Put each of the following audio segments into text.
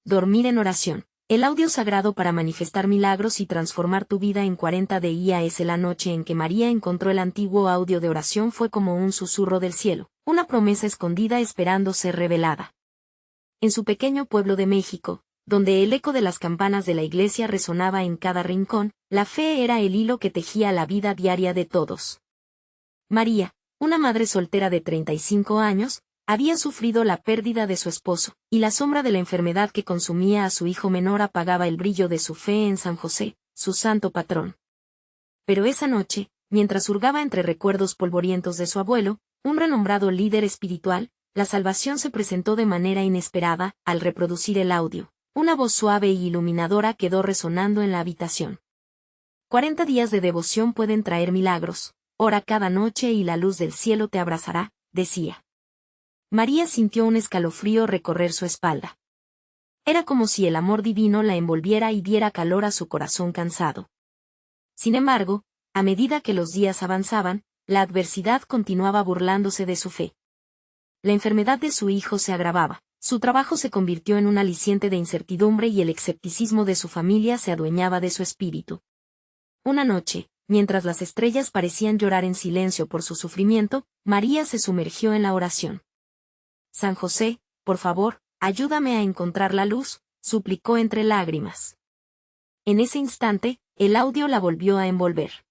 Dormir en oración. El audio sagrado para manifestar milagros y transformar tu vida en 40 días. La noche en que María encontró el antiguo audio de oración fue como un susurro del cielo, una promesa escondida esperando ser revelada. En su pequeño pueblo de México, donde el eco de las campanas de la iglesia resonaba en cada rincón, la fe era el hilo que tejía la vida diaria de todos. María, una madre soltera de 35 años, había sufrido la pérdida de su esposo, y la sombra de la enfermedad que consumía a su hijo menor apagaba el brillo de su fe en San José, su santo patrón. Pero esa noche, mientras hurgaba entre recuerdos polvorientos de su abuelo, un renombrado líder espiritual, la salvación se presentó de manera inesperada. Al reproducir el audio, una voz suave y iluminadora quedó resonando en la habitación. 40 días de devoción pueden traer milagros. Ora cada noche y la luz del cielo te abrazará, decía. María sintió un escalofrío recorrer su espalda. Era como si el amor divino la envolviera y diera calor a su corazón cansado. Sin embargo, a medida que los días avanzaban, la adversidad continuaba burlándose de su fe. La enfermedad de su hijo se agravaba, su trabajo se convirtió en un aliciente de incertidumbre y el escepticismo de su familia se adueñaba de su espíritu. Una noche, mientras las estrellas parecían llorar en silencio por su sufrimiento, María se sumergió en la oración. San José, por favor, ayúdame a encontrar la luz, suplicó entre lágrimas. En ese instante, el audio la volvió a envolver.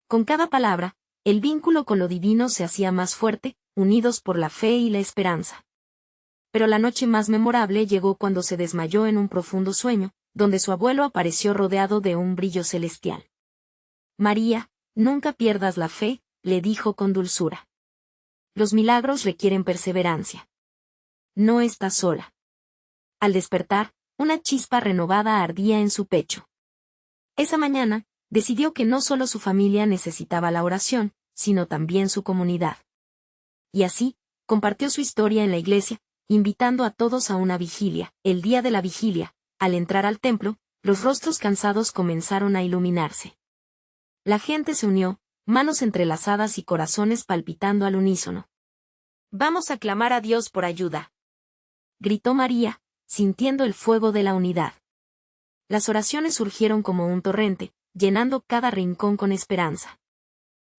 Con cada palabra, el vínculo con lo divino se hacía más fuerte, unidos por la fe y la esperanza. Pero la noche más memorable llegó cuando se desmayó en un profundo sueño, donde su abuelo apareció rodeado de un brillo celestial. María, nunca pierdas la fe, le dijo con dulzura. Los milagros requieren perseverancia. No estás sola. Al despertar, una chispa renovada ardía en su pecho. Esa mañana, decidió que no solo su familia necesitaba la oración, sino también su comunidad. Y así, compartió su historia en la iglesia, invitando a todos a una vigilia. El día de la vigilia, al entrar al templo, los rostros cansados comenzaron a iluminarse. La gente se unió, manos entrelazadas y corazones palpitando al unísono. «Vamos a clamar a Dios por ayuda», gritó María, sintiendo el fuego de la unidad. Las oraciones surgieron como un torrente, llenando cada rincón con esperanza.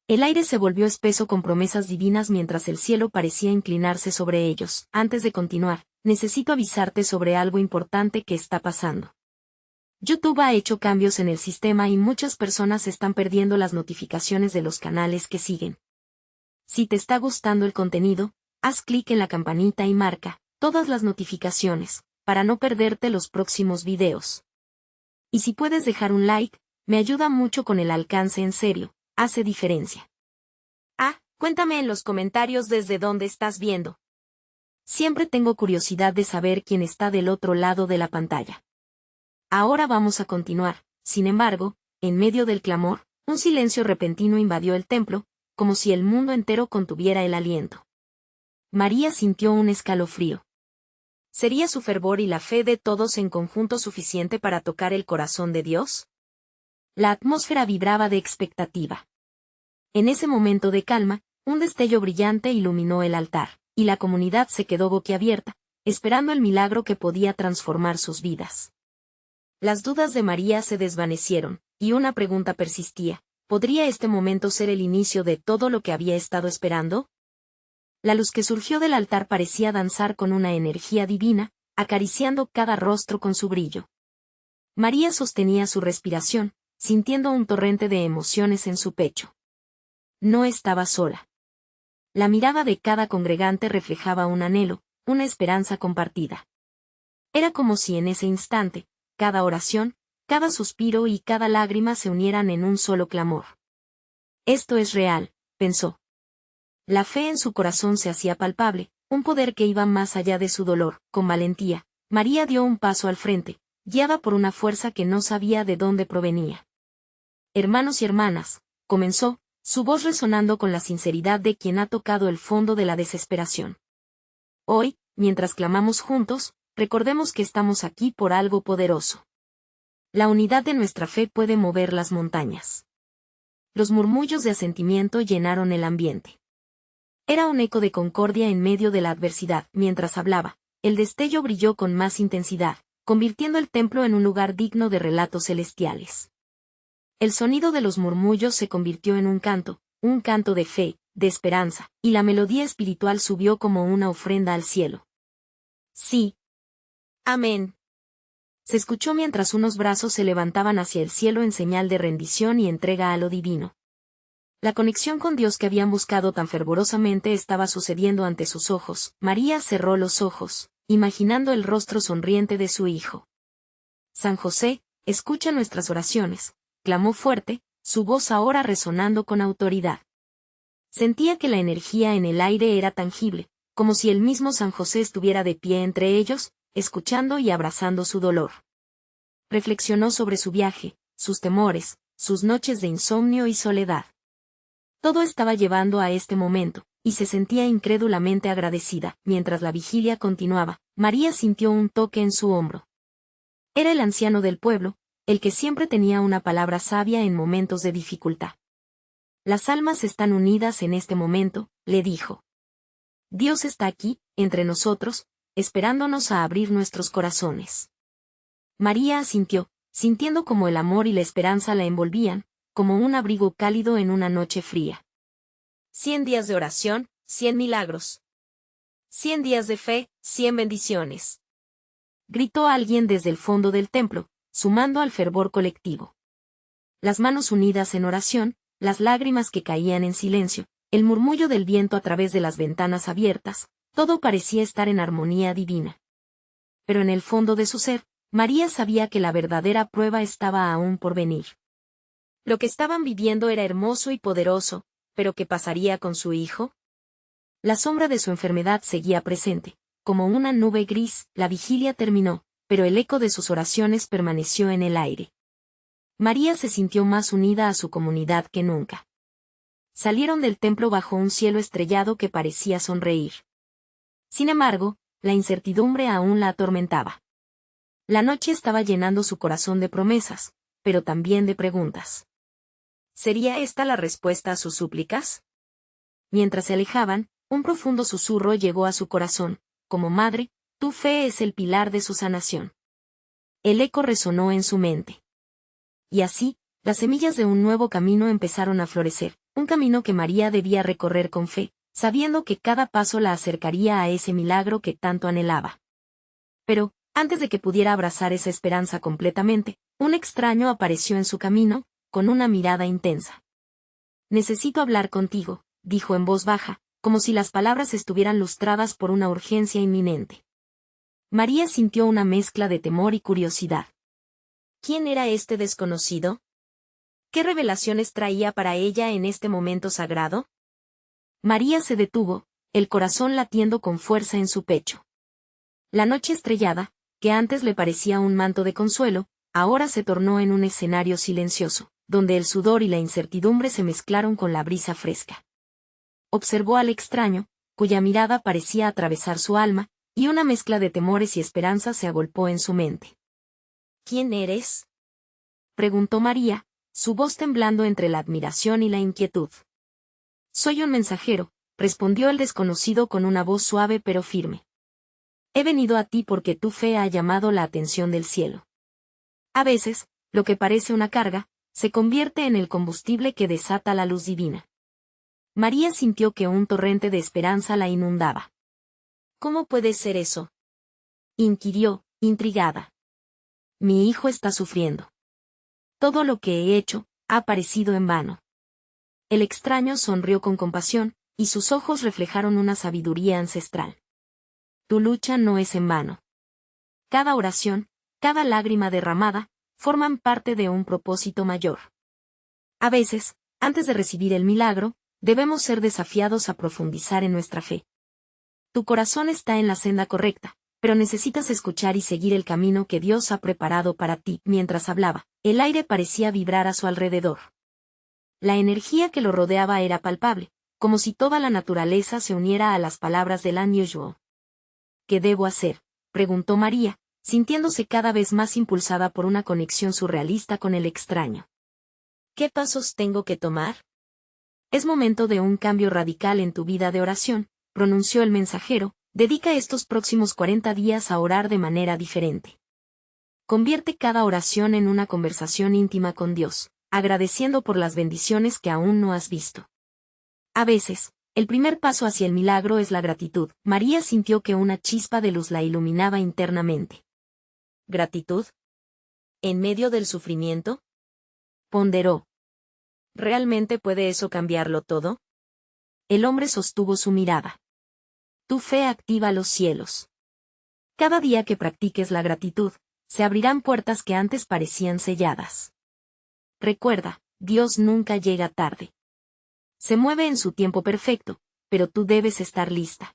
El aire se volvió espeso con promesas divinas mientras el cielo parecía inclinarse sobre ellos. Antes de continuar, necesito avisarte sobre algo importante que está pasando. YouTube ha hecho cambios en el sistema y muchas personas están perdiendo las notificaciones de los canales que siguen. Si te está gustando el contenido, haz clic en la campanita y marca todas las notificaciones, para no perderte los próximos videos. Y si puedes dejar un like, me ayuda mucho con el alcance, en serio, hace diferencia. Cuéntame en los comentarios desde dónde estás viendo. Siempre tengo curiosidad de saber quién está del otro lado de la pantalla. Ahora vamos a continuar. Sin embargo, en medio del clamor, un silencio repentino invadió el templo, como si el mundo entero contuviera el aliento. María sintió un escalofrío. ¿Sería su fervor y la fe de todos en conjunto suficiente para tocar el corazón de Dios? La atmósfera vibraba de expectativa. En ese momento de calma, un destello brillante iluminó el altar, y la comunidad se quedó boquiabierta, esperando el milagro que podía transformar sus vidas. Las dudas de María se desvanecieron, y una pregunta persistía: ¿podría este momento ser el inicio de todo lo que había estado esperando? La luz que surgió del altar parecía danzar con una energía divina, acariciando cada rostro con su brillo. María sostenía su respiración, sintiendo un torrente de emociones en su pecho. No estaba sola. La mirada de cada congregante reflejaba un anhelo, una esperanza compartida. Era como si en ese instante, cada oración, cada suspiro y cada lágrima se unieran en un solo clamor. Esto es real, pensó. La fe en su corazón se hacía palpable, un poder que iba más allá de su dolor. Con valentía, María dio un paso al frente, guiada por una fuerza que no sabía de dónde provenía. Hermanos y hermanas, comenzó, su voz resonando con la sinceridad de quien ha tocado el fondo de la desesperación. Hoy, mientras clamamos juntos, recordemos que estamos aquí por algo poderoso. La unidad de nuestra fe puede mover las montañas. Los murmullos de asentimiento llenaron el ambiente. Era un eco de concordia en medio de la adversidad. Mientras hablaba, el destello brilló con más intensidad, convirtiendo el templo en un lugar digno de relatos celestiales. El sonido de los murmullos se convirtió en un canto de fe, de esperanza, y la melodía espiritual subió como una ofrenda al cielo. Sí. Amén. Se escuchó mientras unos brazos se levantaban hacia el cielo en señal de rendición y entrega a lo divino. La conexión con Dios que habían buscado tan fervorosamente estaba sucediendo ante sus ojos. María cerró los ojos, imaginando el rostro sonriente de su hijo. San José, escucha nuestras oraciones, clamó fuerte, su voz ahora resonando con autoridad. Sentía que la energía en el aire era tangible, como si el mismo San José estuviera de pie entre ellos, escuchando y abrazando su dolor. Reflexionó sobre su viaje, sus temores, sus noches de insomnio y soledad. Todo estaba llevando a este momento, y se sentía incrédulamente agradecida. Mientras la vigilia continuaba, María sintió un toque en su hombro. Era el anciano del pueblo, el que siempre tenía una palabra sabia en momentos de dificultad. Las almas están unidas en este momento, le dijo. Dios está aquí, entre nosotros, esperándonos a abrir nuestros corazones. María asintió, sintiendo como el amor y la esperanza la envolvían, como un abrigo cálido en una noche fría. 100 días de oración, 100 milagros. 100 días de fe, 100 bendiciones. Gritó alguien desde el fondo del templo, sumando al fervor colectivo. Las manos unidas en oración, las lágrimas que caían en silencio, el murmullo del viento a través de las ventanas abiertas, todo parecía estar en armonía divina. Pero en el fondo de su ser, María sabía que la verdadera prueba estaba aún por venir. Lo que estaban viviendo era hermoso y poderoso, pero ¿qué pasaría con su hijo? La sombra de su enfermedad seguía presente, como una nube gris. La vigilia terminó, pero el eco de sus oraciones permaneció en el aire. María se sintió más unida a su comunidad que nunca. Salieron del templo bajo un cielo estrellado que parecía sonreír. Sin embargo, la incertidumbre aún la atormentaba. La noche estaba llenando su corazón de promesas, pero también de preguntas. ¿Sería esta la respuesta a sus súplicas? Mientras se alejaban, un profundo susurro llegó a su corazón. Como madre, tu fe es el pilar de su sanación. El eco resonó en su mente. Y así, las semillas de un nuevo camino empezaron a florecer, un camino que María debía recorrer con fe, sabiendo que cada paso la acercaría a ese milagro que tanto anhelaba. Pero, antes de que pudiera abrazar esa esperanza completamente, un extraño apareció en su camino, con una mirada intensa. Necesito hablar contigo, dijo en voz baja, como si las palabras estuvieran lustradas por una urgencia inminente. María sintió una mezcla de temor y curiosidad. ¿Quién era este desconocido? ¿Qué revelaciones traía para ella en este momento sagrado? María se detuvo, el corazón latiendo con fuerza en su pecho. La noche estrellada, que antes le parecía un manto de consuelo, ahora se tornó en un escenario silencioso, donde el sudor y la incertidumbre se mezclaron con la brisa fresca. Observó al extraño, cuya mirada parecía atravesar su alma, y una mezcla de temores y esperanzas se agolpó en su mente. ¿Quién eres?, preguntó María, su voz temblando entre la admiración y la inquietud. Soy un mensajero, respondió el desconocido con una voz suave pero firme. He venido a ti porque tu fe ha llamado la atención del cielo. A veces, lo que parece una carga, se convierte en el combustible que desata la luz divina. María sintió que un torrente de esperanza la inundaba. ¿Cómo puede ser eso?, inquirió, intrigada. Mi hijo está sufriendo. Todo lo que he hecho, ha parecido en vano. El extraño sonrió con compasión, y sus ojos reflejaron una sabiduría ancestral. Tu lucha no es en vano. Cada oración, cada lágrima derramada, forman parte de un propósito mayor. A veces, antes de recibir el milagro, debemos ser desafiados a profundizar en nuestra fe. Tu corazón está en la senda correcta, pero necesitas escuchar y seguir el camino que Dios ha preparado para ti. Mientras hablaba, el aire parecía vibrar a su alrededor. La energía que lo rodeaba era palpable, como si toda la naturaleza se uniera a las palabras del unusual. ¿Qué debo hacer?, preguntó María, sintiéndose cada vez más impulsada por una conexión surrealista con el extraño. ¿Qué pasos tengo que tomar? Es momento de un cambio radical en tu vida de oración, pronunció el mensajero. Dedica estos próximos 40 días a orar de manera diferente. Convierte cada oración en una conversación íntima con Dios, agradeciendo por las bendiciones que aún no has visto. A veces, el primer paso hacia el milagro es la gratitud. María sintió que una chispa de luz la iluminaba internamente. ¿Gratitud? ¿En medio del sufrimiento? Ponderó. ¿Realmente puede eso cambiarlo todo? El hombre sostuvo su mirada. Tu fe activa los cielos. Cada día que practiques la gratitud, se abrirán puertas que antes parecían selladas. Recuerda, Dios nunca llega tarde. Se mueve en su tiempo perfecto, pero tú debes estar lista.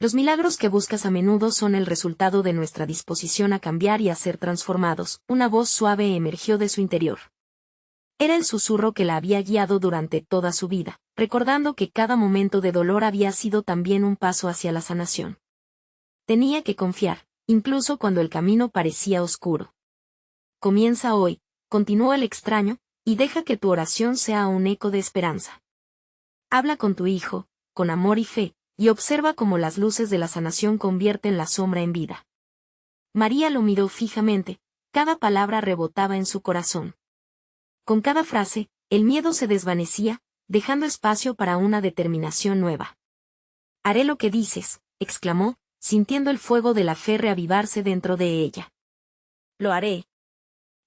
Los milagros que buscas a menudo son el resultado de nuestra disposición a cambiar y a ser transformados. Una voz suave emergió de su interior. Era el susurro que la había guiado durante toda su vida, recordando que cada momento de dolor había sido también un paso hacia la sanación. Tenía que confiar, incluso cuando el camino parecía oscuro. Comienza hoy, continuó el extraño, y deja que tu oración sea un eco de esperanza. Habla con tu hijo, con amor y fe, y observa cómo las luces de la sanación convierten la sombra en vida. María lo miró fijamente, cada palabra rebotaba en su corazón. Con cada frase, el miedo se desvanecía, dejando espacio para una determinación nueva. Haré lo que dices, exclamó, sintiendo el fuego de la fe reavivarse dentro de ella. Lo haré.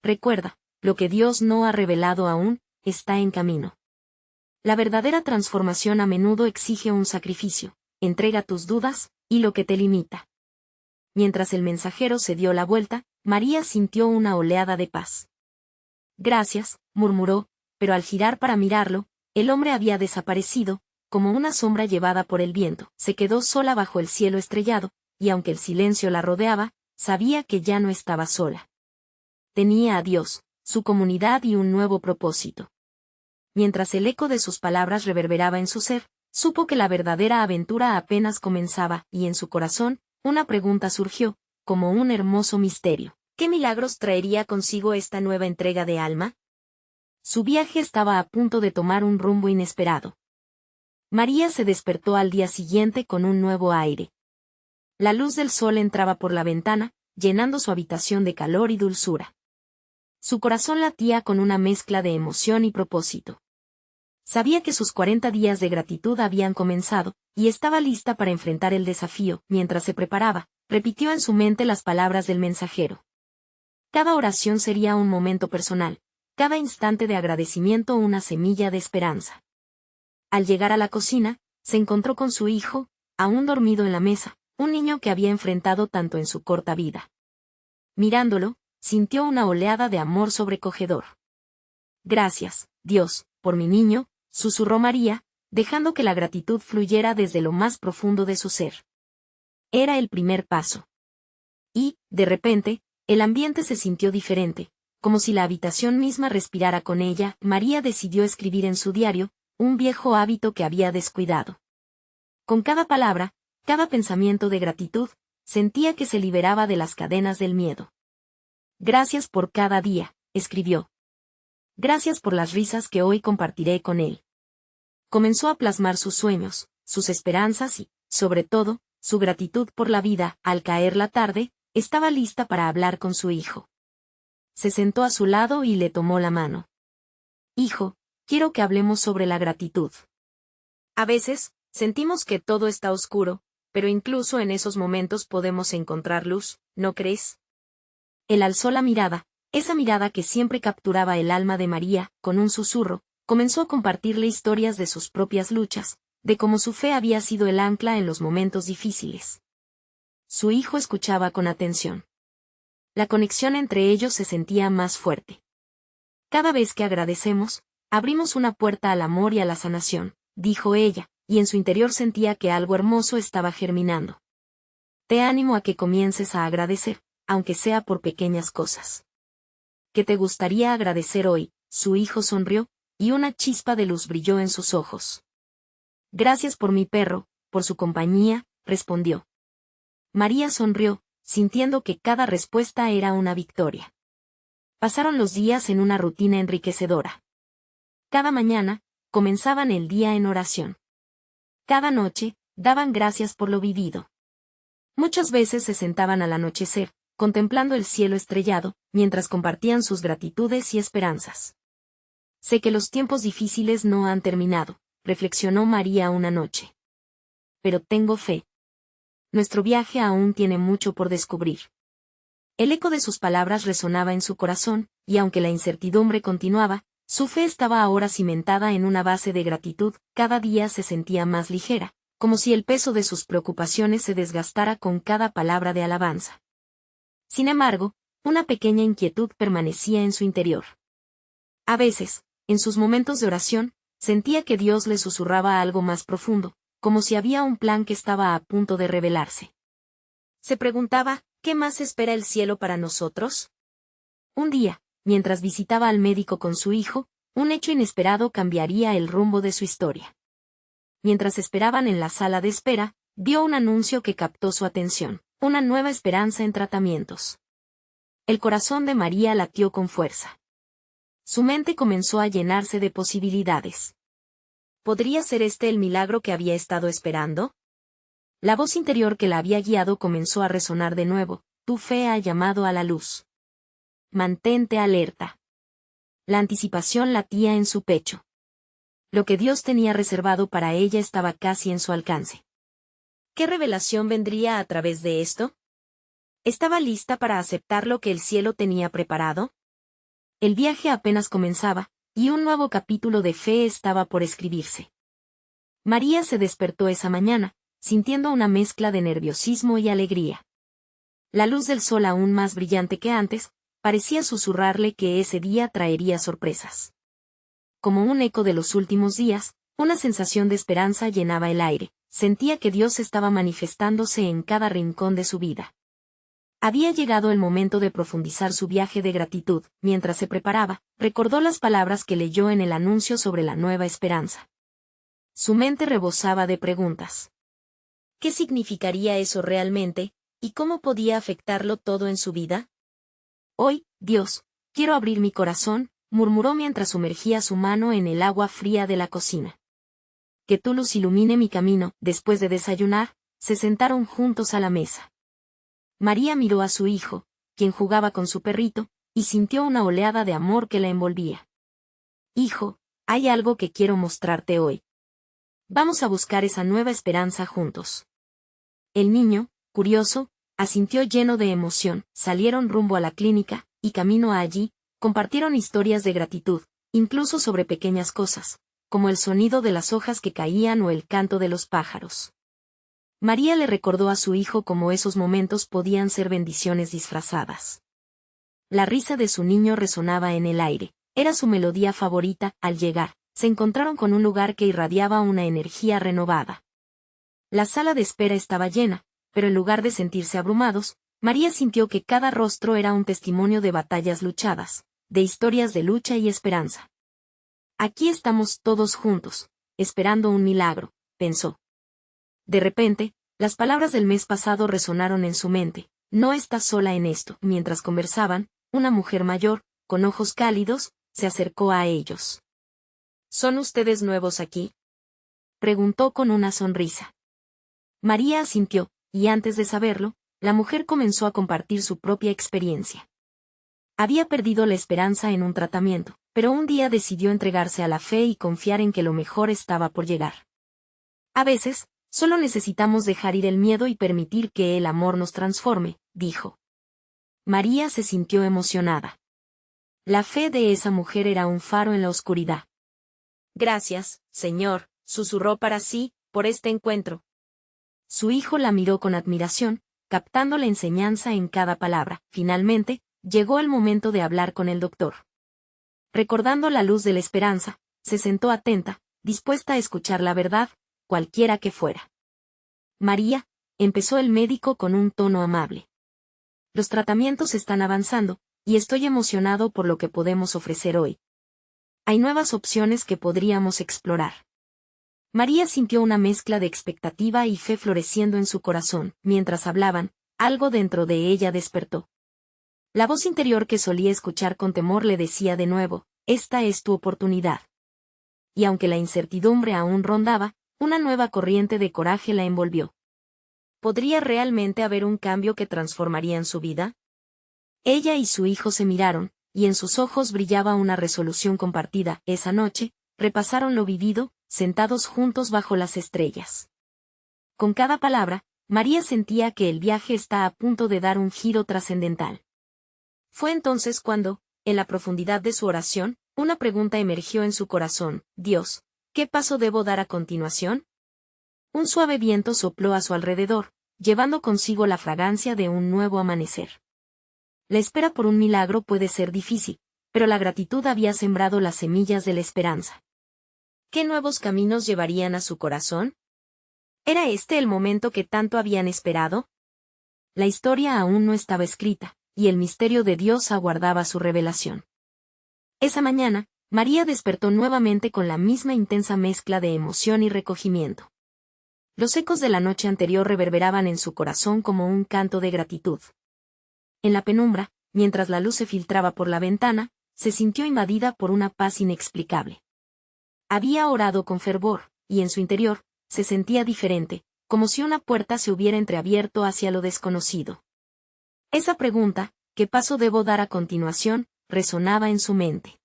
Recuerda, lo que Dios no ha revelado aún, está en camino. La verdadera transformación a menudo exige un sacrificio. Entrega tus dudas, y lo que te limita. Mientras el mensajero se dio la vuelta, María sintió una oleada de paz. Gracias, murmuró, pero al girar para mirarlo, el hombre había desaparecido, como una sombra llevada por el viento. Se quedó sola bajo el cielo estrellado, y aunque el silencio la rodeaba, sabía que ya no estaba sola. Tenía a Dios, su comunidad y un nuevo propósito. Mientras el eco de sus palabras reverberaba en su ser, supo que la verdadera aventura apenas comenzaba, y en su corazón, una pregunta surgió, como un hermoso misterio. ¿Qué milagros traería consigo esta nueva entrega de alma? Su viaje estaba a punto de tomar un rumbo inesperado. María se despertó al día siguiente con un nuevo aire. La luz del sol entraba por la ventana, llenando su habitación de calor y dulzura. Su corazón latía con una mezcla de emoción y propósito. Sabía que sus 40 días de gratitud habían comenzado, y estaba lista para enfrentar el desafío. Mientras se preparaba, repitió en su mente las palabras del mensajero. Cada oración sería un momento personal, cada instante de agradecimiento una semilla de esperanza. Al llegar a la cocina, se encontró con su hijo, aún dormido en la mesa, un niño que había enfrentado tanto en su corta vida. Mirándolo, sintió una oleada de amor sobrecogedor. Gracias, Dios, por mi niño, susurró María, dejando que la gratitud fluyera desde lo más profundo de su ser. Era el primer paso. Y, de repente, el ambiente se sintió diferente, como si la habitación misma respirara con ella. María decidió escribir en su diario, un viejo hábito que había descuidado. Con cada palabra, cada pensamiento de gratitud, sentía que se liberaba de las cadenas del miedo. Gracias por cada día, escribió. Gracias por las risas que hoy compartiré con él. Comenzó a plasmar sus sueños, sus esperanzas y, sobre todo, su gratitud por la vida. Al caer la tarde, estaba lista para hablar con su hijo. Se sentó a su lado y le tomó la mano. Hijo, quiero que hablemos sobre la gratitud. A veces, sentimos que todo está oscuro, pero incluso en esos momentos podemos encontrar luz, ¿no crees? Él alzó la mirada, esa mirada que siempre capturaba el alma de María. Con un susurro, comenzó a compartirle historias de sus propias luchas, de cómo su fe había sido el ancla en los momentos difíciles. Su hijo escuchaba con atención. La conexión entre ellos se sentía más fuerte. Cada vez que agradecemos, abrimos una puerta al amor y a la sanación, dijo ella, y en su interior sentía que algo hermoso estaba germinando. Te animo a que comiences a agradecer, aunque sea por pequeñas cosas. ¿Qué te gustaría agradecer hoy? Su hijo sonrió, y una chispa de luz brilló en sus ojos. Gracias por mi perro, por su compañía, respondió. María sonrió, sintiendo que cada respuesta era una victoria. Pasaron los días en una rutina enriquecedora. Cada mañana, comenzaban el día en oración. Cada noche, daban gracias por lo vivido. Muchas veces se sentaban al anochecer, contemplando el cielo estrellado, mientras compartían sus gratitudes y esperanzas. Sé que los tiempos difíciles no han terminado, reflexionó María una noche. Pero tengo fe. Nuestro viaje aún tiene mucho por descubrir. El eco de sus palabras resonaba en su corazón, y aunque la incertidumbre continuaba, su fe estaba ahora cimentada en una base de gratitud. Cada día se sentía más ligera, como si el peso de sus preocupaciones se desgastara con cada palabra de alabanza. Sin embargo, una pequeña inquietud permanecía en su interior. A veces, en sus momentos de oración, sentía que Dios le susurraba algo más profundo, como si había un plan que estaba a punto de revelarse. Se preguntaba, ¿qué más espera el cielo para nosotros? Un día, mientras visitaba al médico con su hijo, un hecho inesperado cambiaría el rumbo de su historia. Mientras esperaban en la sala de espera, vio un anuncio que captó su atención: una nueva esperanza en tratamientos. El corazón de María latió con fuerza. Su mente comenzó a llenarse de posibilidades. ¿Podría ser este el milagro que había estado esperando? La voz interior que la había guiado comenzó a resonar de nuevo: tu fe ha llamado a la luz. Mantente alerta. La anticipación latía en su pecho. Lo que Dios tenía reservado para ella estaba casi en su alcance. ¿Qué revelación vendría a través de esto? ¿Estaba lista para aceptar lo que el cielo tenía preparado? El viaje apenas comenzaba, y un nuevo capítulo de fe estaba por escribirse. María se despertó esa mañana, sintiendo una mezcla de nerviosismo y alegría. La luz del sol, aún más brillante que antes, parecía susurrarle que ese día traería sorpresas. Como un eco de los últimos días, una sensación de esperanza llenaba el aire. Sentía que Dios estaba manifestándose en cada rincón de su vida. Había llegado el momento de profundizar su viaje de gratitud. Mientras se preparaba, recordó las palabras que leyó en el anuncio sobre la nueva esperanza. Su mente rebosaba de preguntas. ¿Qué significaría eso realmente, y cómo podía afectarlo todo en su vida? Hoy, Dios, quiero abrir mi corazón, murmuró mientras sumergía su mano en el agua fría de la cocina. Que tu luz ilumine mi camino. Después de desayunar, se sentaron juntos a la mesa. María miró a su hijo, quien jugaba con su perrito, y sintió una oleada de amor que la envolvía. Hijo, hay algo que quiero mostrarte hoy. Vamos a buscar esa nueva esperanza juntos. El niño, curioso, asintió lleno de emoción. Salieron rumbo a la clínica, y camino a allí, compartieron historias de gratitud, incluso sobre pequeñas cosas, como el sonido de las hojas que caían o el canto de los pájaros. María le recordó a su hijo cómo esos momentos podían ser bendiciones disfrazadas. La risa de su niño resonaba en el aire, era su melodía favorita. Al llegar, se encontraron con un lugar que irradiaba una energía renovada. La sala de espera estaba llena, pero en lugar de sentirse abrumados, María sintió que cada rostro era un testimonio de batallas luchadas, de historias de lucha y esperanza. Aquí estamos todos juntos, esperando un milagro, pensó. De repente, las palabras del mes pasado resonaron en su mente: no estás sola en esto. Mientras conversaban, una mujer mayor, con ojos cálidos, se acercó a ellos. ¿Son ustedes nuevos aquí?, preguntó con una sonrisa. María asintió, y antes de saberlo, la mujer comenzó a compartir su propia experiencia. Había perdido la esperanza en un tratamiento, pero un día decidió entregarse a la fe y confiar en que lo mejor estaba por llegar. A veces, solo necesitamos dejar ir el miedo y permitir que el amor nos transforme, dijo. María se sintió emocionada. La fe de esa mujer era un faro en la oscuridad. Gracias, Señor, susurró para sí, por este encuentro. Su hijo la miró con admiración, captando la enseñanza en cada palabra. Finalmente, llegó el momento de hablar con el doctor. Recordando la luz de la esperanza, se sentó atenta, dispuesta a escuchar la verdad, cualquiera que fuera. María, empezó el médico con un tono amable. Los tratamientos están avanzando, y estoy emocionado por lo que podemos ofrecer hoy. Hay nuevas opciones que podríamos explorar. María sintió una mezcla de expectativa y fe floreciendo en su corazón. Mientras hablaban, algo dentro de ella despertó. La voz interior que solía escuchar con temor le decía de nuevo: esta es tu oportunidad. Y aunque la incertidumbre aún rondaba, una nueva corriente de coraje la envolvió. ¿Podría realmente haber un cambio que transformaría en su vida? Ella y su hijo se miraron, y en sus ojos brillaba una resolución compartida. Esa noche, repasaron lo vivido, sentados juntos bajo las estrellas. Con cada palabra, María sentía que el viaje está a punto de dar un giro trascendental. Fue entonces cuando, en la profundidad de su oración, una pregunta emergió en su corazón: Dios, ¿qué paso debo dar a continuación? Un suave viento sopló a su alrededor, llevando consigo la fragancia de un nuevo amanecer. La espera por un milagro puede ser difícil, pero la gratitud había sembrado las semillas de la esperanza. ¿Qué nuevos caminos llevarían a su corazón? ¿Era este el momento que tanto habían esperado? La historia aún no estaba escrita, y el misterio de Dios aguardaba su revelación. Esa mañana, María despertó nuevamente con la misma intensa mezcla de emoción y recogimiento. Los ecos de la noche anterior reverberaban en su corazón como un canto de gratitud. En la penumbra, mientras la luz se filtraba por la ventana, se sintió invadida por una paz inexplicable. Había orado con fervor, y en su interior, se sentía diferente, como si una puerta se hubiera entreabierto hacia lo desconocido. Esa pregunta, ¿qué paso debo dar a continuación?, resonaba en su mente.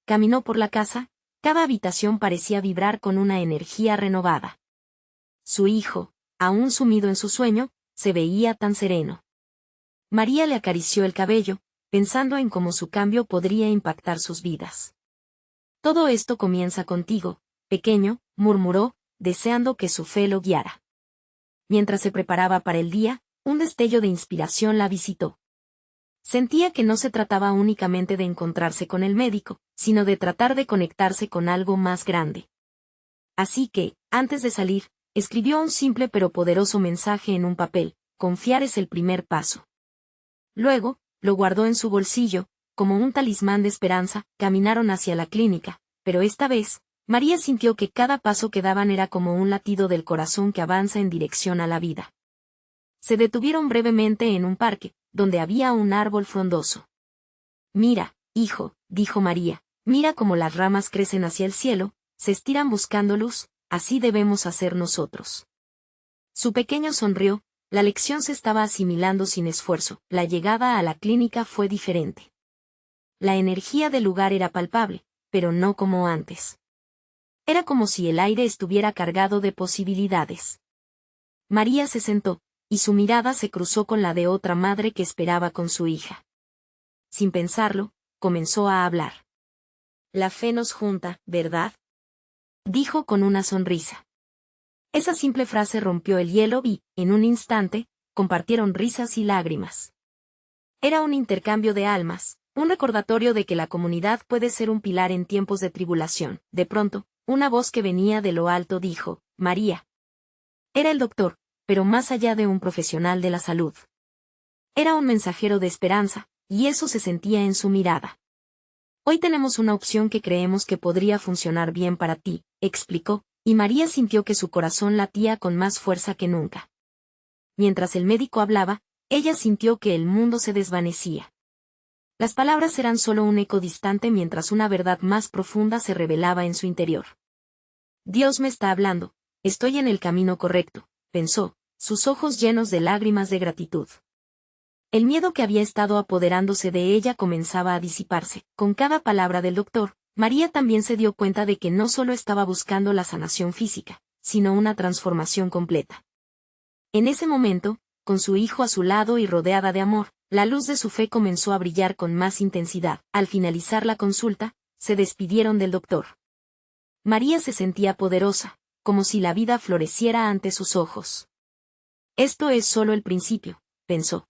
Caminó por la casa, cada habitación parecía vibrar con una energía renovada. Su hijo, aún sumido en su sueño, se veía tan sereno. María le acarició el cabello, pensando en cómo su cambio podría impactar sus vidas. Todo esto comienza contigo, pequeño, murmuró, deseando que su fe lo guiara. Mientras se preparaba para el día, un destello de inspiración la visitó. Sentía que no se trataba únicamente de encontrarse con el médico, sino de tratar de conectarse con algo más grande. Así que, antes de salir, escribió un simple pero poderoso mensaje en un papel: confiar es el primer paso. Luego, lo guardó en su bolsillo, como un talismán de esperanza. Caminaron hacia la clínica, pero esta vez, María sintió que cada paso que daban era como un latido del corazón que avanza en dirección a la vida. Se detuvieron brevemente en un parque, donde había un árbol frondoso. Mira, hijo, dijo María, mira cómo las ramas crecen hacia el cielo, se estiran buscando luz, así debemos hacer nosotros. Su pequeño sonrió. La lección se estaba asimilando sin esfuerzo. La llegada a la clínica fue diferente. La energía del lugar era palpable, pero no como antes. Era como si el aire estuviera cargado de posibilidades. María se sentó, y su mirada se cruzó con la de otra madre que esperaba con su hija. Sin pensarlo, comenzó a hablar. La fe nos junta, ¿verdad?, dijo con una sonrisa. Esa simple frase rompió el hielo y, en un instante, compartieron risas y lágrimas. Era un intercambio de almas, un recordatorio de que la comunidad puede ser un pilar en tiempos de tribulación. De pronto, una voz que venía de lo alto dijo: María. Era el doctor, pero más allá de un profesional de la salud. Era un mensajero de esperanza, y eso se sentía en su mirada. Hoy tenemos una opción que creemos que podría funcionar bien para ti, explicó, y María sintió que su corazón latía con más fuerza que nunca. Mientras el médico hablaba, ella sintió que el mundo se desvanecía. Las palabras eran solo un eco distante mientras una verdad más profunda se revelaba en su interior. Dios me está hablando, estoy en el camino correcto, pensó, sus ojos llenos de lágrimas de gratitud. El miedo que había estado apoderándose de ella comenzaba a disiparse. Con cada palabra del doctor, María también se dio cuenta de que no solo estaba buscando la sanación física, sino una transformación completa. En ese momento, con su hijo a su lado y rodeada de amor, la luz de su fe comenzó a brillar con más intensidad. Al finalizar la consulta, se despidieron del doctor. María se sentía poderosa, como si la vida floreciera ante sus ojos. Esto es solo el principio, pensó.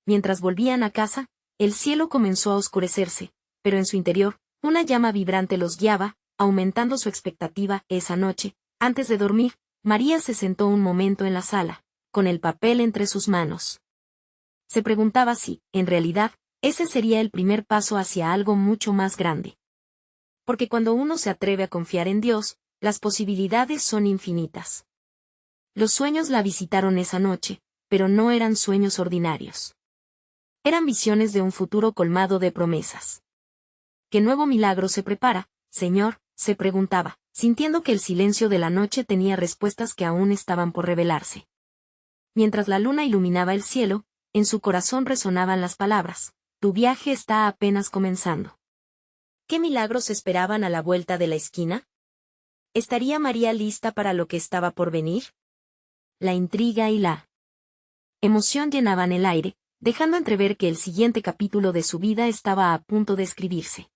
Mientras volvían a casa, el cielo comenzó a oscurecerse, pero en su interior, una llama vibrante los guiaba, aumentando su expectativa. Esa noche, antes de dormir, María se sentó un momento en la sala, con el papel entre sus manos. Se preguntaba si, en realidad, ese sería el primer paso hacia algo mucho más grande. Porque cuando uno se atreve a confiar en Dios, las posibilidades son infinitas. Los sueños la visitaron esa noche, pero no eran sueños ordinarios. Eran visiones de un futuro colmado de promesas. ¿Qué nuevo milagro se prepara, Señor?, se preguntaba, sintiendo que el silencio de la noche tenía respuestas que aún estaban por revelarse. Mientras la luna iluminaba el cielo, En su corazón resonaban las palabras: tu viaje está apenas comenzando. ¿Qué milagros esperaban a la vuelta de la esquina? ¿Estaría María lista para lo que estaba por venir? La intriga y la emoción llenaban el aire, dejando entrever que el siguiente capítulo de su vida estaba a punto de escribirse.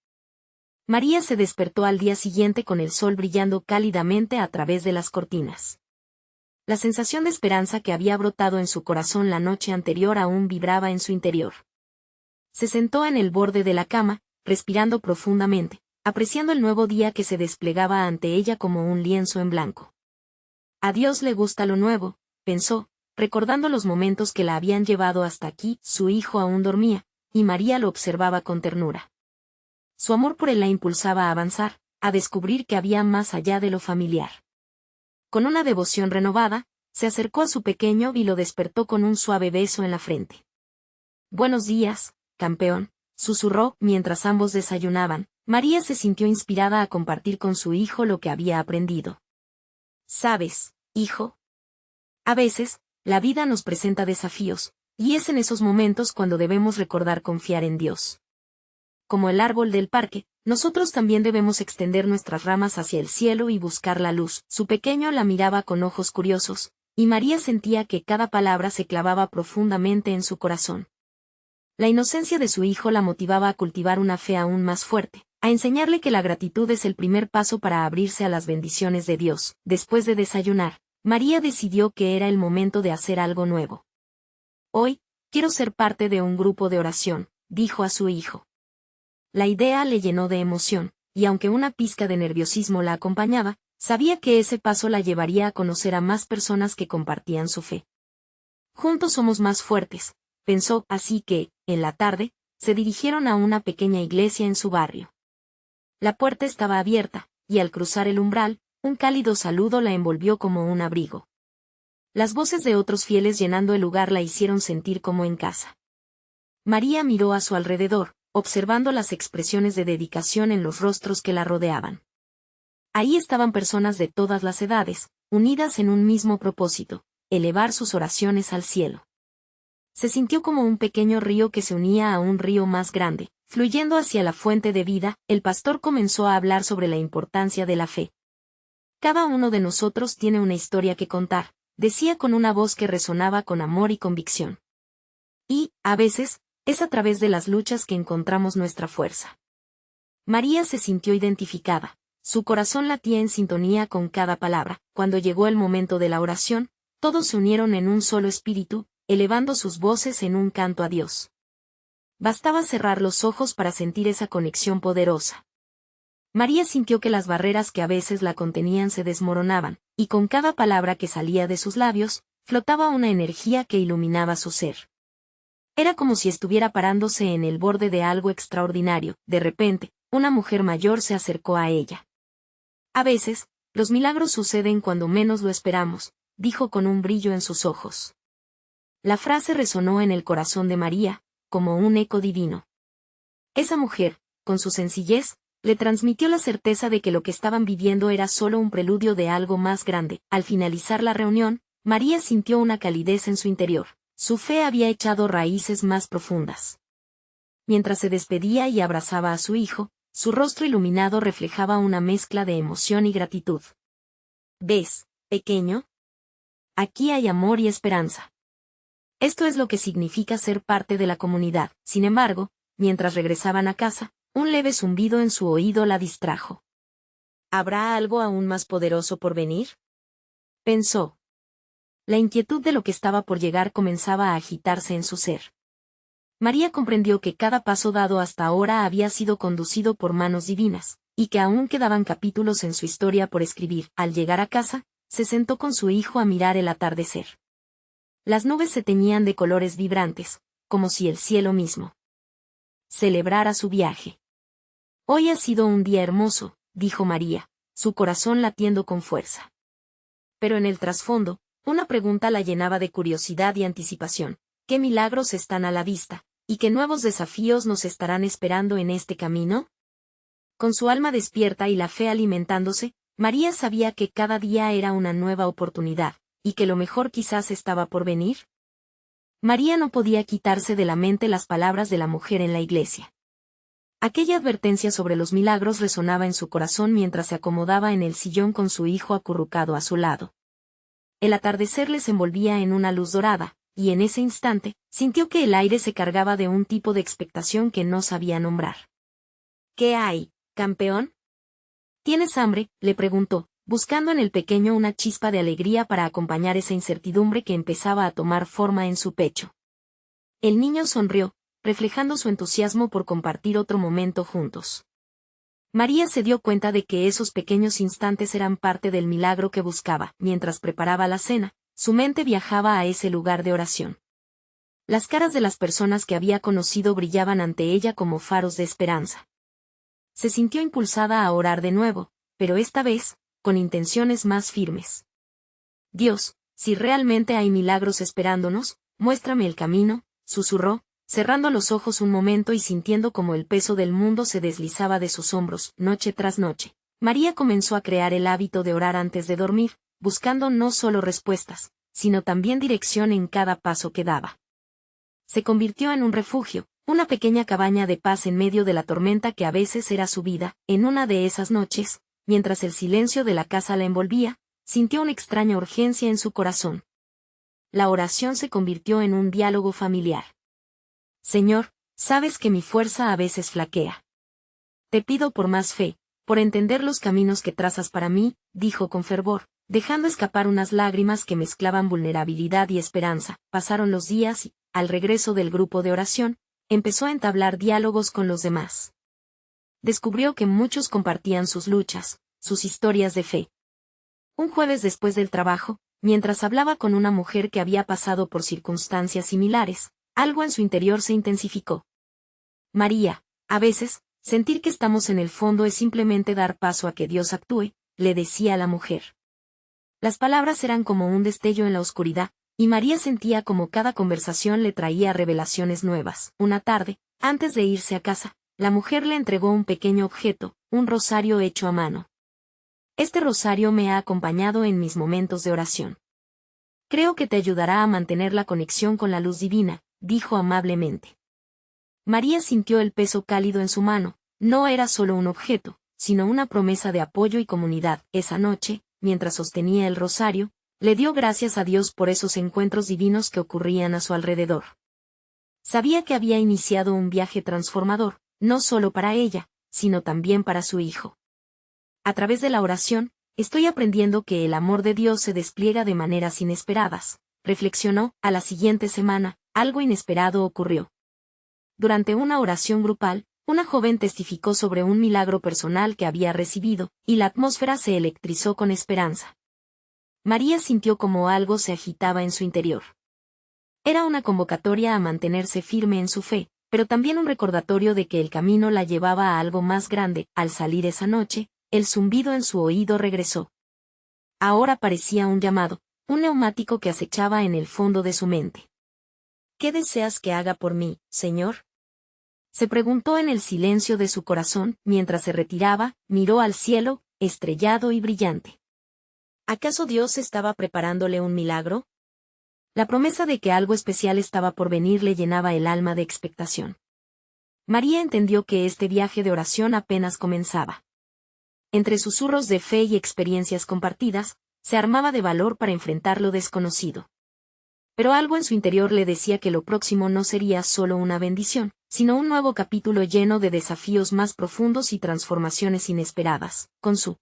María se despertó al día siguiente con el sol brillando cálidamente a través de las cortinas. La sensación de esperanza que había brotado en su corazón la noche anterior aún vibraba en su interior. Se sentó en el borde de la cama, respirando profundamente, apreciando el nuevo día que se desplegaba ante ella como un lienzo en blanco. A Dios le gusta lo nuevo, pensó, recordando los momentos que la habían llevado hasta aquí. Su hijo aún dormía, y María lo observaba con ternura. Su amor por él la impulsaba a avanzar, a descubrir que había más allá de lo familiar. Con una devoción renovada, se acercó a su pequeño y lo despertó con un suave beso en la frente. «Buenos días, campeón», susurró mientras ambos desayunaban. María se sintió inspirada a compartir con su hijo lo que había aprendido. «¿Sabes, hijo? A veces, la vida nos presenta desafíos, y es en esos momentos cuando debemos recordar confiar en Dios. Como el árbol del parque, nosotros también debemos extender nuestras ramas hacia el cielo y buscar la luz». Su pequeño la miraba con ojos curiosos, y María sentía que cada palabra se clavaba profundamente en su corazón. La inocencia de su hijo la motivaba a cultivar una fe aún más fuerte, a enseñarle que la gratitud es el primer paso para abrirse a las bendiciones de Dios. Después de desayunar, María decidió que era el momento de hacer algo nuevo. «Hoy, quiero ser parte de un grupo de oración», dijo a su hijo. La idea le llenó de emoción, y aunque una pizca de nerviosismo la acompañaba, sabía que ese paso la llevaría a conocer a más personas que compartían su fe. «Juntos somos más fuertes», pensó, así que, en la tarde, se dirigieron a una pequeña iglesia en su barrio. La puerta estaba abierta, y al cruzar el umbral, un cálido saludo la envolvió como un abrigo. Las voces de otros fieles llenando el lugar la hicieron sentir como en casa. María miró a su alrededor, observando las expresiones de dedicación en los rostros que la rodeaban. Ahí estaban personas de todas las edades, unidas en un mismo propósito: elevar sus oraciones al cielo. Se sintió como un pequeño río que se unía a un río más grande, fluyendo hacia la fuente de vida. El pastor comenzó a hablar sobre la importancia de la fe. «Cada uno de nosotros tiene una historia que contar», decía con una voz que resonaba con amor y convicción. «Y, a veces, es a través de las luchas que encontramos nuestra fuerza». María se sintió identificada, su corazón latía en sintonía con cada palabra. Cuando llegó el momento de la oración, todos se unieron en un solo espíritu, elevando sus voces en un canto a Dios. Bastaba cerrar los ojos para sentir esa conexión poderosa. María sintió que las barreras que a veces la contenían se desmoronaban, y con cada palabra que salía de sus labios, flotaba una energía que iluminaba su ser. Era como si estuviera parándose en el borde de algo extraordinario. De repente, una mujer mayor se acercó a ella. «A veces, los milagros suceden cuando menos lo esperamos», dijo con un brillo en sus ojos. La frase resonó en el corazón de María, como un eco divino. Esa mujer, con su sencillez, le transmitió la certeza de que lo que estaban viviendo era solo un preludio de algo más grande. Al finalizar la reunión, María sintió una calidez en su interior. Su fe había echado raíces más profundas. Mientras se despedía y abrazaba a su hijo, su rostro iluminado reflejaba una mezcla de emoción y gratitud. «¿Ves, pequeño? Aquí hay amor y esperanza. Esto es lo que significa ser parte de la comunidad». Sin embargo, mientras regresaban a casa, un leve zumbido en su oído la distrajo. «¿Habrá algo aún más poderoso por venir?», pensó. La inquietud de lo que estaba por llegar comenzaba a agitarse en su ser. María comprendió que cada paso dado hasta ahora había sido conducido por manos divinas, y que aún quedaban capítulos en su historia por escribir. Al llegar a casa, se sentó con su hijo a mirar el atardecer. Las nubes se teñían de colores vibrantes, como si el cielo mismo celebrara su viaje. «Hoy ha sido un día hermoso», dijo María, su corazón latiendo con fuerza. Pero en el trasfondo, una pregunta la llenaba de curiosidad y anticipación: ¿qué milagros están a la vista, y qué nuevos desafíos nos estarán esperando en este camino? Con su alma despierta y la fe alimentándose, María sabía que cada día era una nueva oportunidad, y que lo mejor quizás estaba por venir. María no podía quitarse de la mente las palabras de la mujer en la iglesia. Aquella advertencia sobre los milagros resonaba en su corazón mientras se acomodaba en el sillón con su hijo acurrucado a su lado. El atardecer les envolvía en una luz dorada, y en ese instante, sintió que el aire se cargaba de un tipo de expectación que no sabía nombrar. ¿Qué hay, campeón? ¿Tienes hambre?, le preguntó, buscando en el pequeño una chispa de alegría para acompañar esa incertidumbre que empezaba a tomar forma en su pecho. El niño sonrió, reflejando su entusiasmo por compartir otro momento juntos. María se dio cuenta de que esos pequeños instantes eran parte del milagro que buscaba. Mientras preparaba la cena, su mente viajaba a ese lugar de oración. Las caras de las personas que había conocido brillaban ante ella como faros de esperanza. Se sintió impulsada a orar de nuevo, pero esta vez, con intenciones más firmes. Dios, si realmente hay milagros esperándonos, muéstrame el camino, susurró, cerrando los ojos un momento y sintiendo como el peso del mundo se deslizaba de sus hombros, noche tras noche. María comenzó a crear el hábito de orar antes de dormir, buscando no solo respuestas, sino también dirección en cada paso que daba. Se convirtió en un refugio, una pequeña cabaña de paz en medio de la tormenta que a veces era su vida. En una de esas noches, mientras el silencio de la casa la envolvía, sintió una extraña urgencia en su corazón. La oración se convirtió en un diálogo familiar. Señor, sabes que mi fuerza a veces flaquea. Te pido por más fe, por entender los caminos que trazas para mí, dijo con fervor, dejando escapar unas lágrimas que mezclaban vulnerabilidad y esperanza. Pasaron los días y, al regreso del grupo de oración, empezó a entablar diálogos con los demás. Descubrió que muchos compartían sus luchas, sus historias de fe. Un jueves después del trabajo, mientras hablaba con una mujer que había pasado por circunstancias similares, algo en su interior se intensificó. María, a veces, sentir que estamos en el fondo es simplemente dar paso a que Dios actúe, le decía a la mujer. Las palabras eran como un destello en la oscuridad, y María sentía como cada conversación le traía revelaciones nuevas. Una tarde, antes de irse a casa, la mujer le entregó un pequeño objeto, un rosario hecho a mano. Este rosario me ha acompañado en mis momentos de oración. Creo que te ayudará a mantener la conexión con la luz divina, dijo amablemente. María sintió el peso cálido en su mano. No era solo un objeto, sino una promesa de apoyo y comunidad. Esa noche, mientras sostenía el rosario, le dio gracias a Dios por esos encuentros divinos que ocurrían a su alrededor. Sabía que había iniciado un viaje transformador, no solo para ella, sino también para su hijo. A través de la oración, estoy aprendiendo que el amor de Dios se despliega de maneras inesperadas, reflexionó. A la siguiente semana, algo inesperado ocurrió. Durante una oración grupal, una joven testificó sobre un milagro personal que había recibido, y la atmósfera se electrizó con esperanza. María sintió como algo se agitaba en su interior. Era una convocatoria a mantenerse firme en su fe, pero también un recordatorio de que el camino la llevaba a algo más grande. Al salir esa noche, el zumbido en su oído regresó. Ahora parecía un llamado, un neumático que acechaba en el fondo de su mente. ¿Qué deseas que haga por mí, Señor? Se preguntó en el silencio de su corazón. Mientras se retiraba, miró al cielo, estrellado y brillante. ¿Acaso Dios estaba preparándole un milagro? La promesa de que algo especial estaba por venir le llenaba el alma de expectación. María entendió que este viaje de oración apenas comenzaba. Entre susurros de fe y experiencias compartidas, se armaba de valor para enfrentar lo desconocido. Pero algo en su interior le decía que lo próximo no sería solo una bendición, sino un nuevo capítulo lleno de desafíos más profundos y transformaciones inesperadas. Con su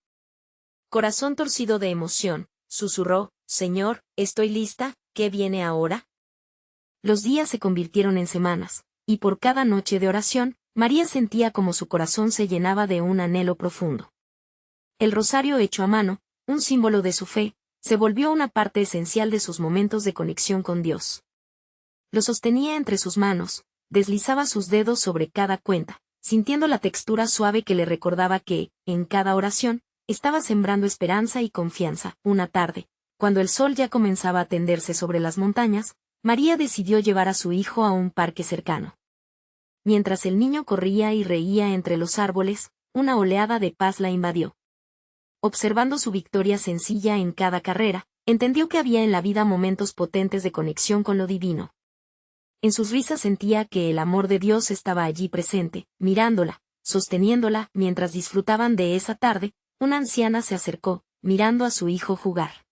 corazón torcido de emoción, susurró, Señor, estoy lista, ¿qué viene ahora? Los días se convirtieron en semanas, y por cada noche de oración, María sentía como su corazón se llenaba de un anhelo profundo. El rosario hecho a mano, un símbolo de su fe, se volvió una parte esencial de sus momentos de conexión con Dios. Lo sostenía entre sus manos, deslizaba sus dedos sobre cada cuenta, sintiendo la textura suave que le recordaba que, en cada oración, estaba sembrando esperanza y confianza. Una tarde, cuando el sol ya comenzaba a tenderse sobre las montañas, María decidió llevar a su hijo a un parque cercano. Mientras el niño corría y reía entre los árboles, una oleada de paz la invadió. Observando su victoria sencilla en cada carrera, entendió que había en la vida momentos potentes de conexión con lo divino. En sus risas sentía que el amor de Dios estaba allí presente, mirándola, sosteniéndola. Mientras disfrutaban de esa tarde, una anciana se acercó, mirando a su hijo jugar.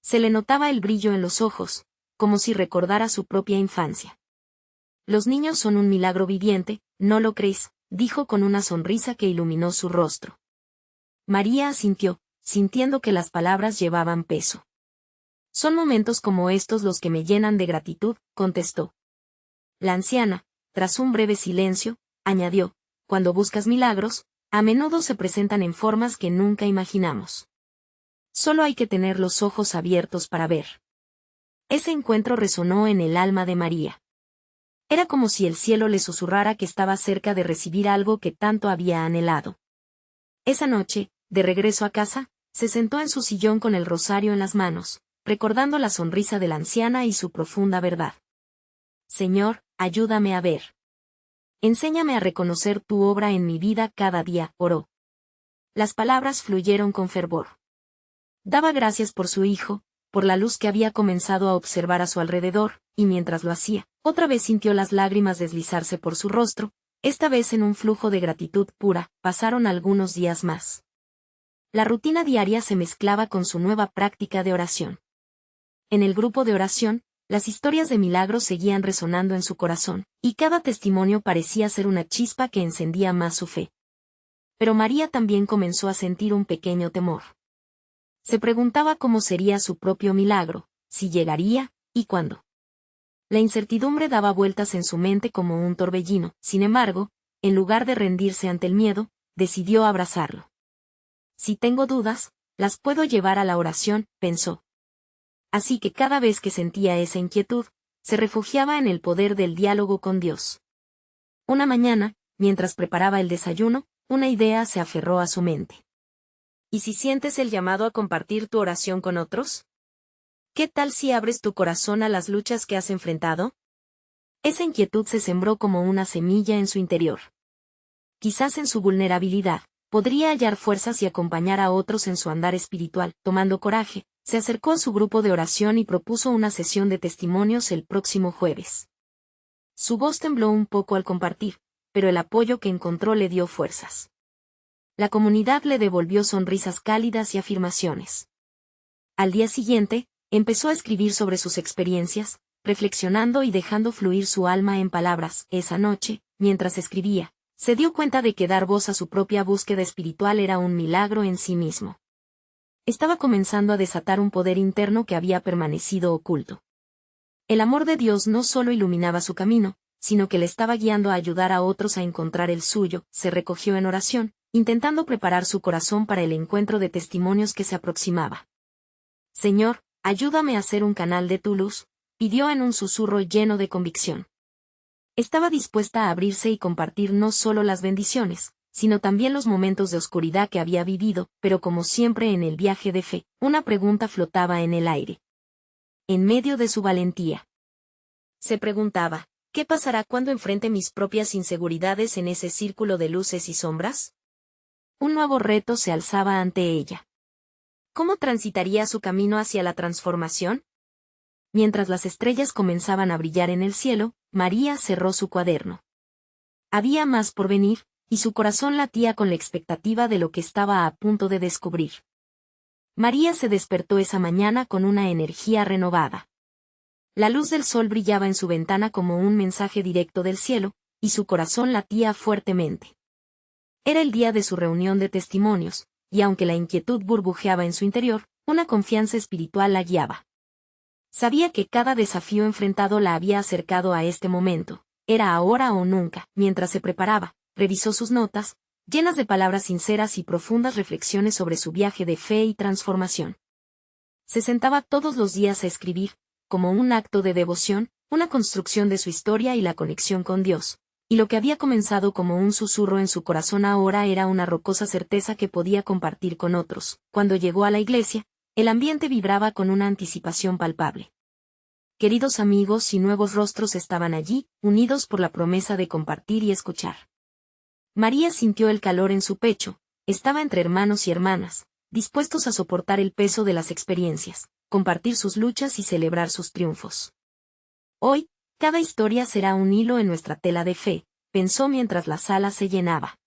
Se le notaba el brillo en los ojos, como si recordara su propia infancia. Los niños son un milagro viviente, ¿no lo crees?, dijo con una sonrisa que iluminó su rostro. María asintió, sintiendo que las palabras llevaban peso. Son momentos como estos los que me llenan de gratitud, contestó. La anciana, tras un breve silencio, añadió, cuando buscas milagros, a menudo se presentan en formas que nunca imaginamos. Solo hay que tener los ojos abiertos para ver. Ese encuentro resonó en el alma de María. Era como si el cielo le susurrara que estaba cerca de recibir algo que tanto había anhelado. Esa noche, de regreso a casa, se sentó en su sillón con el rosario en las manos, recordando la sonrisa de la anciana y su profunda verdad. Señor, ayúdame a ver. Enséñame a reconocer tu obra en mi vida cada día, oró. Las palabras fluyeron con fervor. Daba gracias por su hijo, por la luz que había comenzado a observar a su alrededor, y mientras lo hacía, otra vez sintió las lágrimas deslizarse por su rostro, esta vez en un flujo de gratitud pura. Pasaron algunos días más. La rutina diaria se mezclaba con su nueva práctica de oración. En el grupo de oración, las historias de milagros seguían resonando en su corazón, y cada testimonio parecía ser una chispa que encendía más su fe. Pero María también comenzó a sentir un pequeño temor. Se preguntaba cómo sería su propio milagro, si llegaría, y cuándo. La incertidumbre daba vueltas en su mente como un torbellino. Sin embargo, en lugar de rendirse ante el miedo, decidió abrazarlo. Si tengo dudas, las puedo llevar a la oración, pensó. Así que cada vez que sentía esa inquietud, se refugiaba en el poder del diálogo con Dios. Una mañana, mientras preparaba el desayuno, una idea se aferró a su mente. ¿Y si sientes el llamado a compartir tu oración con otros? ¿Qué tal si abres tu corazón a las luchas que has enfrentado? Esa inquietud se sembró como una semilla en su interior. Quizás en su vulnerabilidad, podría hallar fuerzas y acompañar a otros en su andar espiritual. Tomando coraje, se acercó a su grupo de oración y propuso una sesión de testimonios el próximo jueves. Su voz tembló un poco al compartir, pero el apoyo que encontró le dio fuerzas. La comunidad le devolvió sonrisas cálidas y afirmaciones. Al día siguiente, empezó a escribir sobre sus experiencias, reflexionando y dejando fluir su alma en palabras. Esa noche, mientras escribía, se dio cuenta de que dar voz a su propia búsqueda espiritual era un milagro en sí mismo. Estaba comenzando a desatar un poder interno que había permanecido oculto. El amor de Dios no solo iluminaba su camino, sino que le estaba guiando a ayudar a otros a encontrar el suyo. Se recogió en oración, intentando preparar su corazón para el encuentro de testimonios que se aproximaba. Señor, ayúdame a ser un canal de tu luz, pidió en un susurro lleno de convicción. Estaba dispuesta a abrirse y compartir no solo las bendiciones, sino también los momentos de oscuridad que había vivido, pero como siempre en el viaje de fe, una pregunta flotaba en el aire. En medio de su valentía. Se preguntaba, ¿qué pasará cuando enfrente mis propias inseguridades en ese círculo de luces y sombras? Un nuevo reto se alzaba ante ella. ¿Cómo transitaría su camino hacia la transformación? Mientras las estrellas comenzaban a brillar en el cielo, María cerró su cuaderno. Había más por venir, y su corazón latía con la expectativa de lo que estaba a punto de descubrir. María se despertó esa mañana con una energía renovada. La luz del sol brillaba en su ventana como un mensaje directo del cielo, y su corazón latía fuertemente. Era el día de su reunión de testimonios, y aunque la inquietud burbujeaba en su interior, una confianza espiritual la guiaba. Sabía que cada desafío enfrentado la había acercado a este momento. Era ahora o nunca. Mientras se preparaba, revisó sus notas, llenas de palabras sinceras y profundas reflexiones sobre su viaje de fe y transformación. Se sentaba todos los días a escribir, como un acto de devoción, una construcción de su historia y la conexión con Dios. Y lo que había comenzado como un susurro en su corazón ahora era una rocosa certeza que podía compartir con otros. Cuando llegó a la iglesia, el ambiente vibraba con una anticipación palpable. Queridos amigos y nuevos rostros estaban allí, unidos por la promesa de compartir y escuchar. María sintió el calor en su pecho, estaba entre hermanos y hermanas, dispuestos a soportar el peso de las experiencias, compartir sus luchas y celebrar sus triunfos. Hoy, Cada historia será un hilo en nuestra tela de fe, pensó mientras la sala se llenaba.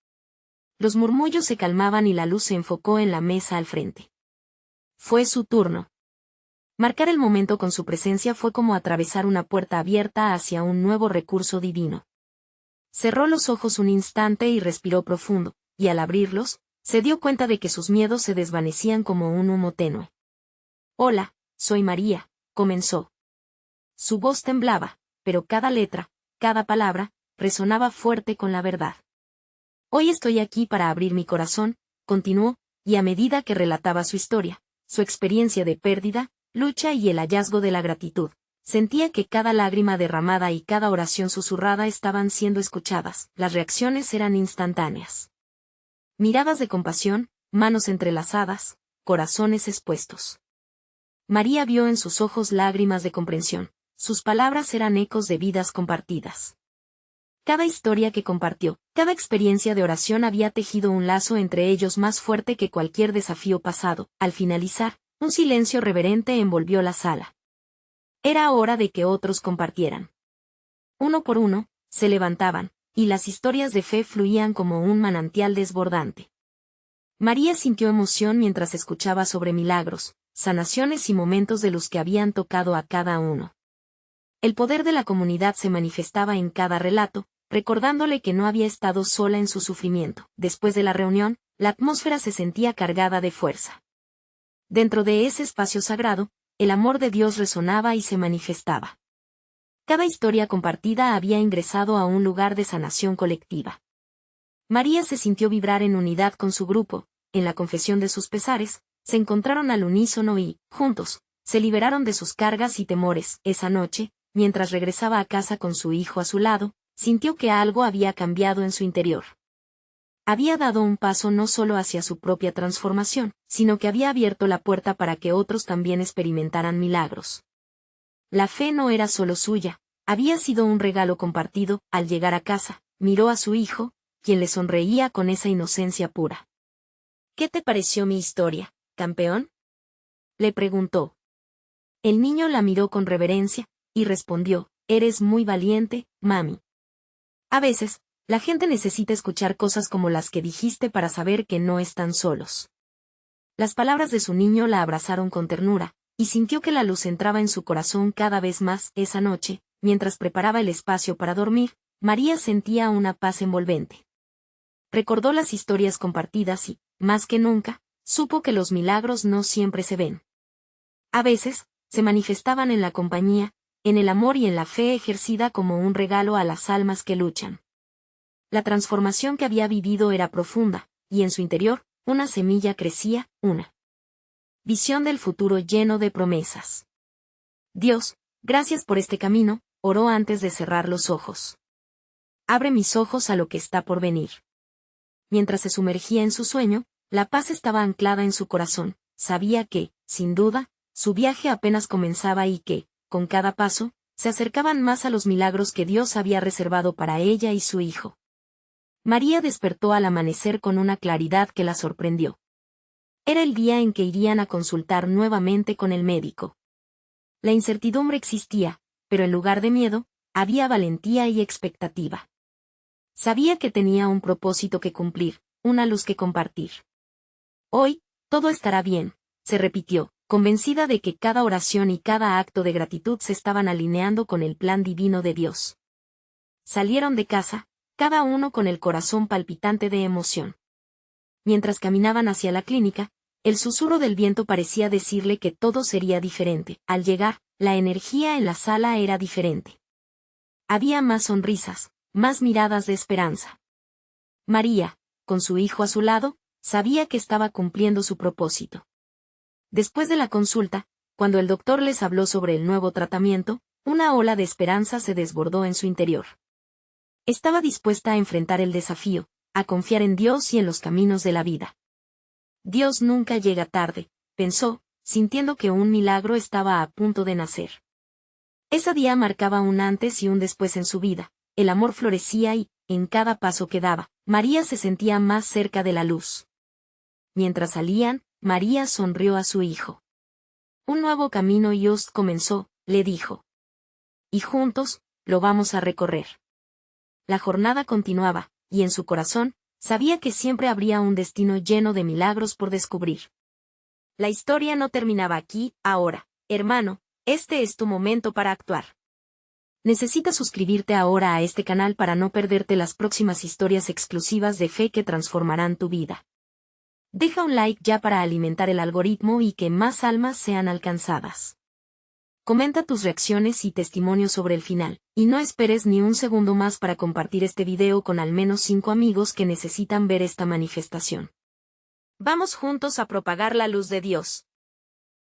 Los murmullos se calmaban y la luz se enfocó en la mesa al frente. Fue su turno. Marcar el momento con su presencia fue como atravesar una puerta abierta hacia un nuevo recurso divino. Cerró los ojos un instante y respiró profundo, y al abrirlos, se dio cuenta de que sus miedos se desvanecían como un humo tenue. Hola, soy María, comenzó. Su voz temblaba, pero cada letra, cada palabra, resonaba fuerte con la verdad. Hoy estoy aquí para abrir mi corazón, continuó, y a medida que relataba su historia, su experiencia de pérdida, lucha y el hallazgo de la gratitud, sentía que cada lágrima derramada y cada oración susurrada estaban siendo escuchadas. Las reacciones eran instantáneas. Miradas de compasión, manos entrelazadas, corazones expuestos. María vio en sus ojos lágrimas de comprensión. Sus palabras eran ecos de vidas compartidas. Cada historia que compartió, cada experiencia de oración había tejido un lazo entre ellos más fuerte que cualquier desafío pasado. Al finalizar, un silencio reverente envolvió la sala. Era hora de que otros compartieran. Uno por uno, se levantaban, y las historias de fe fluían como un manantial desbordante. María sintió emoción mientras escuchaba sobre milagros, sanaciones y momentos de luz que habían tocado a cada uno. El poder de la comunidad se manifestaba en cada relato, recordándole que no había estado sola en su sufrimiento. Después de la reunión, la atmósfera se sentía cargada de fuerza. Dentro de ese espacio sagrado, el amor de Dios resonaba y se manifestaba. Cada historia compartida había ingresado a un lugar de sanación colectiva. María se sintió vibrar en unidad con su grupo. En la confesión de sus pesares, se encontraron al unísono y, juntos, se liberaron de sus cargas y temores. Esa noche, mientras regresaba a casa con su hijo a su lado, sintió que algo había cambiado en su interior. Había dado un paso no solo hacia su propia transformación, sino que había abierto la puerta para que otros también experimentaran milagros. La fe no era solo suya, había sido un regalo compartido. Al llegar a casa, miró a su hijo, quien le sonreía con esa inocencia pura. ¿Qué te pareció mi historia, campeón?, le preguntó. El niño la miró con reverencia, y respondió, eres muy valiente, mami. A veces, la gente necesita escuchar cosas como las que dijiste para saber que no están solos. Las palabras de su niño la abrazaron con ternura, y sintió que la luz entraba en su corazón cada vez más. Esa noche, mientras preparaba el espacio para dormir, María sentía una paz envolvente. Recordó las historias compartidas y, más que nunca, supo que los milagros no siempre se ven. A veces, se manifestaban en la compañía, en el amor y en la fe ejercida como un regalo a las almas que luchan. La transformación que había vivido era profunda, y en su interior, una semilla crecía, una visión del futuro lleno de promesas. Dios, gracias por este camino, oró antes de cerrar los ojos. Abre mis ojos a lo que está por venir. Mientras se sumergía en su sueño, la paz estaba anclada en su corazón. Sabía que, sin duda, su viaje apenas comenzaba y que, con cada paso, se acercaban más a los milagros que Dios había reservado para ella y su hijo. María despertó al amanecer con una claridad que la sorprendió. Era el día en que irían a consultar nuevamente con el médico. La incertidumbre existía, pero en lugar de miedo, había valentía y expectativa. Sabía que tenía un propósito que cumplir, una luz que compartir. Hoy, todo estará bien, se repitió, convencida de que cada oración y cada acto de gratitud se estaban alineando con el plan divino de Dios. Salieron de casa, cada uno con el corazón palpitante de emoción. Mientras caminaban hacia la clínica, el susurro del viento parecía decirle que todo sería diferente. Al llegar, la energía en la sala era diferente. Había más sonrisas, más miradas de esperanza. María, con su hijo a su lado, sabía que estaba cumpliendo su propósito. Después de la consulta, cuando el doctor les habló sobre el nuevo tratamiento, una ola de esperanza se desbordó en su interior. Estaba dispuesta a enfrentar el desafío, a confiar en Dios y en los caminos de la vida. Dios nunca llega tarde, pensó, sintiendo que un milagro estaba a punto de nacer. Ese día marcaba un antes y un después en su vida, el amor florecía y, en cada paso que daba, María se sentía más cerca de la luz. Mientras salían, María sonrió a su hijo. Un nuevo camino just comenzó, le dijo. Y juntos, lo vamos a recorrer. La jornada continuaba, y en su corazón, sabía que siempre habría un destino lleno de milagros por descubrir. La historia no terminaba aquí, ahora, hermano, este es tu momento para actuar. Necesitas suscribirte ahora a este canal para no perderte las próximas historias exclusivas de fe que transformarán tu vida. Deja un like ya para alimentar el algoritmo y que más almas sean alcanzadas. Comenta tus reacciones y testimonios sobre el final, y no esperes ni un segundo más para compartir este video con al menos 5 amigos que necesitan ver esta manifestación. Vamos juntos a propagar la luz de Dios.